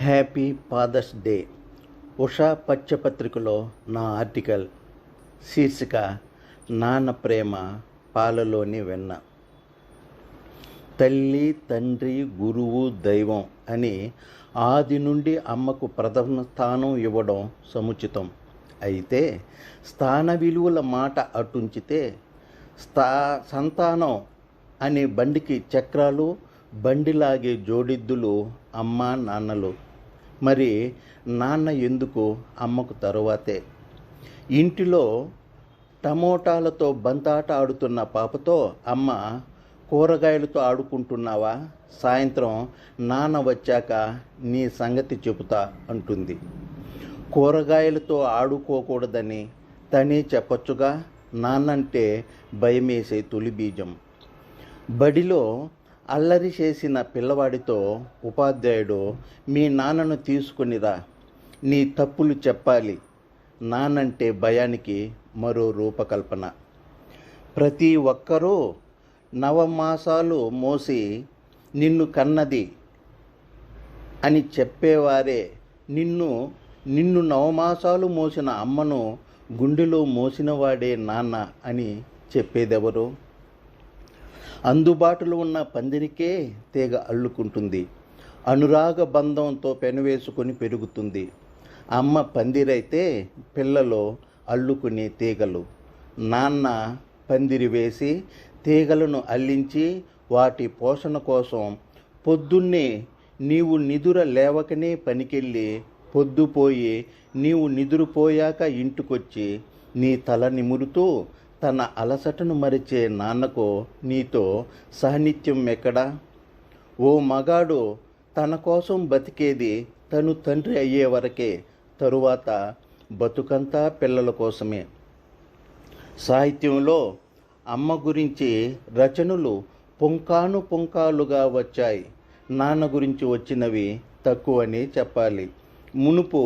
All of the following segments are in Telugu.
Happy fathers day. ఉషా పత్రికలో నా ఆర్టికల్ శీర్షిక నాన్న ప్రేమ పాలలోని వెన్న. తల్లి, తండ్రి, గురువు, దైవం అని ఆది నుండి అమ్మకు ప్రథమ స్థానం ఇవ్వడం సముచితం. అయితే స్థాన విలువల మాట అటుంచితే సంతానం అనే బండికి చక్రాలు, బండిలాగే జోడిద్దులు అమ్మ నాన్నలు. మరి నాన్న ఎందుకు అమ్మకు తరువాతే? ఇంటిలో టమోటాలతో బంతాట ఆడుతున్న పాపతో అమ్మ కూరగాయలతో ఆడుకుంటున్నావా, సాయంత్రం నాన్న వచ్చాక నీ సంగతి చెబుతా అంటుంది. కూరగాయలతో ఆడుకోకూడదని తనే చెప్పొచ్చుగా. నాన్నంటే భయమేసే తొలి బీజం. బడిలో అల్లరి చేసిన పిల్లవాడితో ఉపాధ్యాయుడు, మీ నాన్నను తీసుకునిరా, నీ తప్పులు చెప్పాలి. నాన్నంటే భయానికి మరో రూపకల్పన. ప్రతి ఒక్కరూ నవమాసాలు మోసి నిన్ను కన్నది అని చెప్పేవారే నిన్ను నవమాసాలు మోసిన అమ్మను గుండెలో మోసినవాడే నాన్న అని చెప్పేదెవరు? అందుబాటులో ఉన్న పందిరికే తీగ అల్లుకుంటుంది. అనురాగ బంధంతో పెనవేసుకొని పెరుగుతుంది. అమ్మ పందిరైతే పిల్లలు అల్లుకునే తీగలు. నాన్న పందిరి వేసి తీగలను అల్లించి వాటి పోషణ కోసం పొద్దున్నే నీవు నిదుర లేవకనే పనికెళ్ళి, పొద్దుపోయి నీవు నిదురుపోయాక ఇంటికొచ్చి నీ తల నిమురుతూ తన అలసటను మరిచే నాన్నకు నీతో సాన్నిధ్యం ఎక్కడా? ఓ మగాడు తన కోసం బతికేది తను తండ్రి అయ్యే వరకే. తరువాత బతుకంతా పిల్లల కోసమే. సాహిత్యంలో అమ్మ గురించి రచనలు పుంకానుపుంకాలుగా వచ్చాయి. నాన్న గురించి వచ్చినవి తక్కువని చెప్పాలి. మునుపు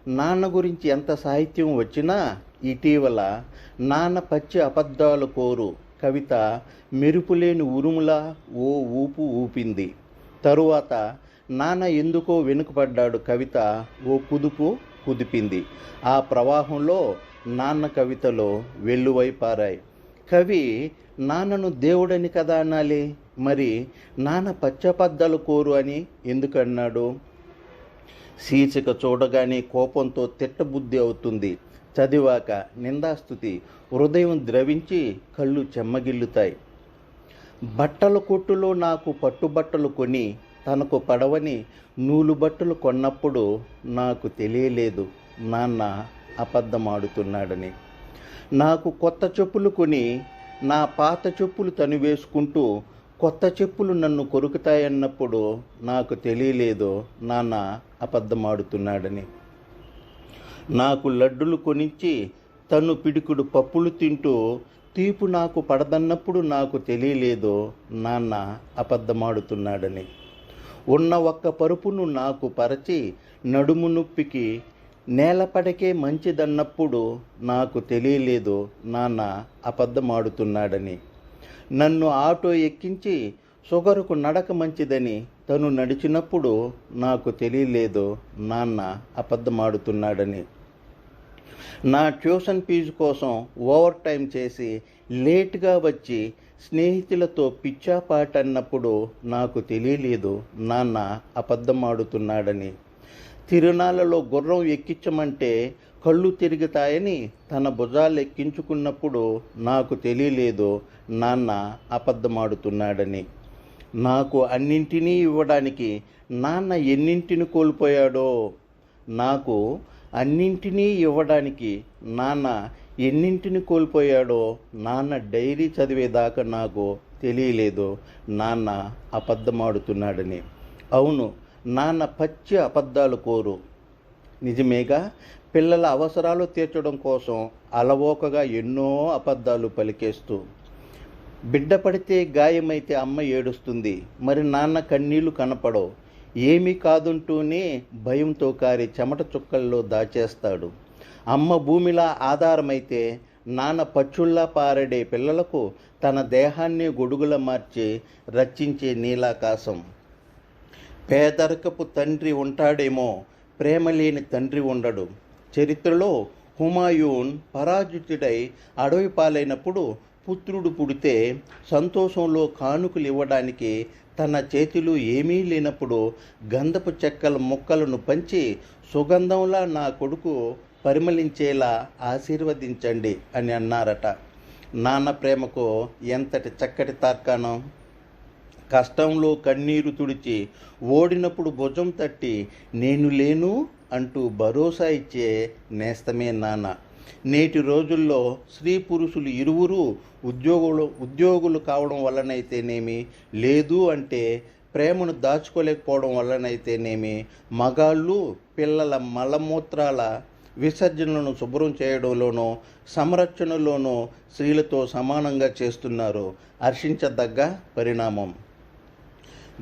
నాన్న గురించి ఎంత సాహిత్యం వచ్చినా ఇటీవల నాన్న పచ్చి అబద్ధాలు కోరు కవిత మెరుపులేని ఉరుములా ఓ ఊపు ఊపింది. తరువాత నాన్న ఎందుకో వెనుకపడ్డాడు కవిత ఓ కుదుపు కుదిపింది. ఆ ప్రవాహంలో నాన్న కవితలో వెల్లువై పారాయి. కవి నాన్నను దేవుడని కదా అనాలి. మరి నాన్న పచ్చబద్ధాలు కోరు అని ఎందుకన్నాడు? శీర్షిక చూడగానే కోపంతో తిట్టబుద్ధి అవుతుంది. చదివాక నిందాస్తుతి హృదయం ద్రవించి కళ్ళు చెమ్మగిల్లుతాయి. బట్టల కొట్టులో నాకు పట్టుబట్టలు కొని తనకు పడవని నూలు బట్టలు కొన్నప్పుడు నాకు తెలియలేదు నాన్న అబద్ధమాడుతున్నాడని. నాకు కొత్త చెప్పులు కొని నా పాత చెప్పులు తను వేసుకుంటూ కొత్త చెప్పులు నన్ను కొరుకుతాయన్నప్పుడు నాకు తెలియలేదు నాన్న అబద్ధమాడుతున్నాడని. నాకు లడ్డులు కొనిచ్చి తను పిడికుడు పప్పులు తింటూ తీపు నాకు పడదన్నప్పుడు నాకు తెలియలేదు నాన్న అబద్ధమాడుతున్నాడని. ఉన్న ఒక్క పరుపును నాకు పరచి నడుము నొప్పికి నేలపడకే మంచిదన్నప్పుడు నాకు తెలియలేదు నాన్న అబద్ధమాడుతున్నాడని. నన్ను ఆటో ఎక్కించి షుగరుకు నడక మంచిదని తను నడిచినప్పుడు నాకు తెలియలేదు నాన్న అబద్ధమాడుతున్నాడని. నా ట్యూషన్ ఫీజు కోసం ఓవర్ టైం చేసి లేట్గా వచ్చి స్నేహితులతో పిచ్చాపాటన్నప్పుడు నాకు తెలియలేదు నాన్న అబద్ధమాడుతున్నాడని. తిరునాళ్ళలో గుర్రం ఎక్కించమంటే కళ్ళు తిరుగుతాయని తన భుజాలు ఎక్కించుకున్నప్పుడు నాకు తెలియలేదు నాన్న అబద్ధమాడుతున్నాడని. నాకు అన్నింటినీ ఇవ్వడానికి నాన్న ఎన్నింటిని కోల్పోయాడో, నాకు అన్నింటినీ ఇవ్వడానికి నాన్న ఎన్నింటిని కోల్పోయాడో నాన్న డైరీ చదివేదాకా నాకు తెలియలేదు నాన్న అబద్ధమాడుతున్నాడని. అవును, నాన్న పచ్చి అబద్ధాలు కోరు. నిజమేగా, పిల్లల అవసరాలు తీర్చడం కోసం అలవోకగా ఎన్నో అబద్ధాలు పలికేస్తూ. బిడ్డ పడితే గాయమైతే అమ్మ ఏడుస్తుంది, మరి నాన్న కన్నీళ్లు కనపడవు. ఏమీ కాదంటూనే భయంతో కారి చెమట చుక్కల్లో దాచేస్తాడు. అమ్మ భూమిలా ఆధారమైతే నాన్న పచ్చుల్లా పారడే పిల్లలకు తన దేహాన్ని గొడుగుల మార్చి రక్షించే నీలాకాశం. పేదరికపు తండ్రి ఉంటాడేమో, ప్రేమ లేని తండ్రి ఉండడు. చరిత్రలో హుమాయూన్ పరాజితుడై అడవి పాలైనప్పుడు పుత్రుడు పుడితే సంతోషంలో కానుకలు ఇవ్వడానికి తన చేతిలో ఏమీ లేనప్పుడు గంధపు చెక్కల ముక్కలను పంచి సుగంధంలా నా కొడుకు పరిమళించేలా ఆశీర్వదించండి అని అన్నారట. నాన్న ప్రేమకు ఎంతటి చక్కటి తార్కాణం. కష్టంలో కన్నీరు తుడిచి, ఓడినప్పుడు భుజం తట్టి నేను లేను అంటూ భరోసా ఇచ్చే నేస్తమే నాన్న. నేటి రోజుల్లో స్త్రీ పురుషులు ఇరువురు ఉద్యోగులు కావడం వల్లనైతేనేమి, లేదు అంటే ప్రేమను దాచుకోలేకపోవడం వల్లనైతేనేమి, మగాళ్ళు పిల్లల మలమూత్రాల విసర్జనలను శుభ్రం చేయడంలోనూ సంరక్షణలోనూ స్త్రీలతో సమానంగా చేస్తున్నారు. హర్షించదగ్గ పరిణామం.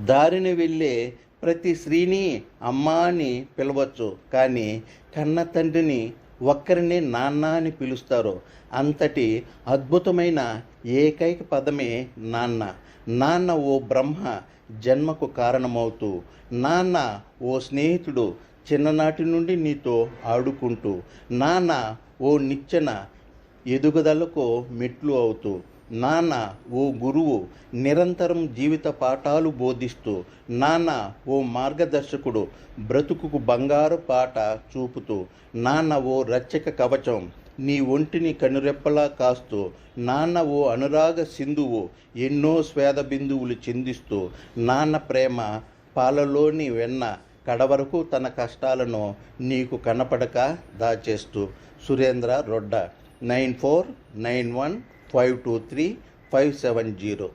దారిని వెళ్ళే ప్రతి స్త్రీని అమ్మా అని పిలవచ్చు, కానీ కన్న తండ్రిని ఒక్కరినే నాన్న అని పిలుస్తారు. అంతటి అద్భుతమైన ఏకైక పదమే నాన్న. నాన్న ఓ బ్రహ్మ జన్మకు కారణమవుతూ, నాన్న ఓ స్నేహితుడు చిన్ననాటి నుండి నీతో ఆడుకుంటూ, నాన్న ఓ నిచ్చెన ఎదుగుదలకు మెట్లు అవుతూ, నాన్న ఓ గురువు నిరంతరం జీవిత పాఠాలు బోధిస్తూ, నాన్న ఓ మార్గదర్శకుడు బ్రతుకుకు బంగారు పాట చూపుతూ, నాన్న ఓ రక్షక కవచం నీ ఒంటిని కనురెప్పలా కాస్తూ, నాన్న ఓ అనురాగ సింధువు ఎన్నో స్వేద బిందువులు చిందిస్తూ, నాన్న ప్రేమ పాలలోని వెన్న కడవరకు తన కష్టాలను నీకు కనపడక దాచేస్తూ. సురేంద్ర రొడ్డ 9491523570.